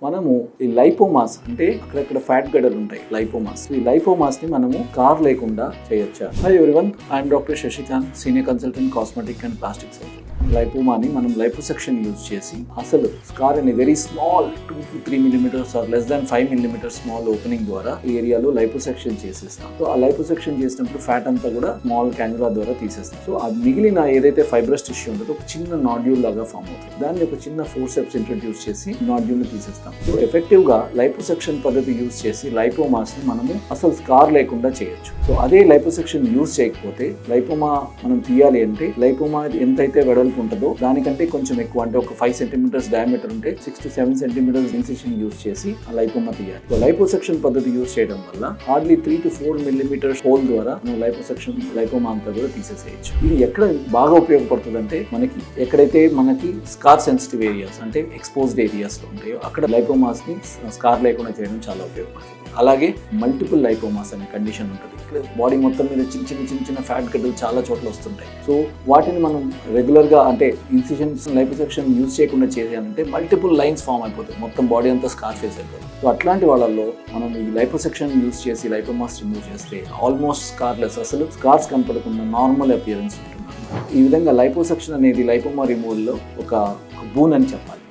మనము ఈ లైపోమాస్ అంటే అక్కడక్కడ ఫ్యాట్ గడ్డలు ఉంటాయి లైపోమాస్. ఈ లైపోమాస్ ని మనము స్కార్ లేకుండా చేయొచ్చా? Hi everyone, I'm doctor Shashikant, senior consultant cosmetic and plastic surgeon. లైపోమాని మనం లైపోసెక్షన్ యూజ్ చేసి అసలు స్కార్ అనే very small 2 to 3 millimeters or less than 5 millimeters small opening ద్వారా ఈ ఏరియాలో లైపోసెక్షన్ చేసేస్తాం. సో ఆ లైపోసెక్షన్ చేసినప్పుడు ఫ్యాట్ అంతా కూడా స్మాల్ క్యాన్యులా ద్వారా తీసేస్తాం. సో ఆ మిగిలిన ఏదైతే ఫైబ్రస్ టిష్యూ ఉంటుందో ఒక చిన్న నాడ్యూల్ లాగా ఫామ్ అవుతుంది. దాన్ని ఒక చిన్న ఫోర్సెప్స్ ఇంట్రడ్యూస్ చేసి నాడ్యూల్ ని తీసేస్తాం. సో ఎఫెక్టివ్ గా లైపోసెక్షన్ పద్ధతి యూజ్ చేసి లైపోమాస్ ని మనము అసలు స్కార్ లేకుండా చేయొచ్చు. సో అదే లైపోసెక్షన్ యూజ్ చేయకపోతే లైపోమా మనం తీయాలి అంటే లైపోమా ఎంతైతే వెడల్పు ఉంటుందో దానికంటే కొంచెం ఎక్కువ, అంటే ఒక 5 centimeters డయామీటర్ ఉంటే 6 to 7 centimeters ఇన్సిషన్ యూజ్ చేసి ఆ లైపోమా తీయాలి. సో లైపోసెక్షన్ పద్ధతి యూజ్ చేయడం వల్ల హార్డ్లీ 3 to 4 millimeters హోల్ ద్వారా మనం లైపోమా అంతా కూడా తీసేసేయచ్చు. ఇది ఎక్కడ బాగా ఉపయోగపడుతుంది అంటే మనకి ఎక్కడైతే మనకి స్కార్ సెన్సిటివ్ ఏరియాస్ అంటే ఎక్స్పోజ్డ్ ఏరియాస్ లో ఉంటాయో అక్కడ లైపోమాస్ ని స్కార్ లేకుండా చేయడం చాలా ఉపయోగపడుతుంది. అలాగే మల్టిపుల్ లైపోమాస్ అనే కండిషన్ ఉంటుంది. బాడీ మొత్తం మీద చిన్న చిన్న ఫ్యాట్ గడ్డలు చాలా చోట్ల వస్తుంటాయి. సో వాటిని మనం రెగ్యులర్ గా అంటే ఇన్సిషన్స్ లైపోసెక్షన్ యూజ్ చేయకుండా చేయాలంటే మల్టిపుల్ లైన్స్ ఫామ్ అయిపోతాయి, మొత్తం బాడీ అంతా స్కార్ ఫేస్ అయిపోతుంది. సో అట్లాంటి వాళ్ళల్లో మనం ఈ లైపోసెక్షన్ యూజ్ చేసి లైపోమాస్ రిమూవ్ చేస్తే ఆల్మోస్ట్ స్కార్లెస్, అసలు స్కార్స్ కనపడకుండా నార్మల్ అపియరెన్స్ ఉంటుంది. ఈ విధంగా లైపోసెక్షన్ అనేది లైపోమా రిమూవల్ లో ఒక బూన్ అని చెప్పాలి.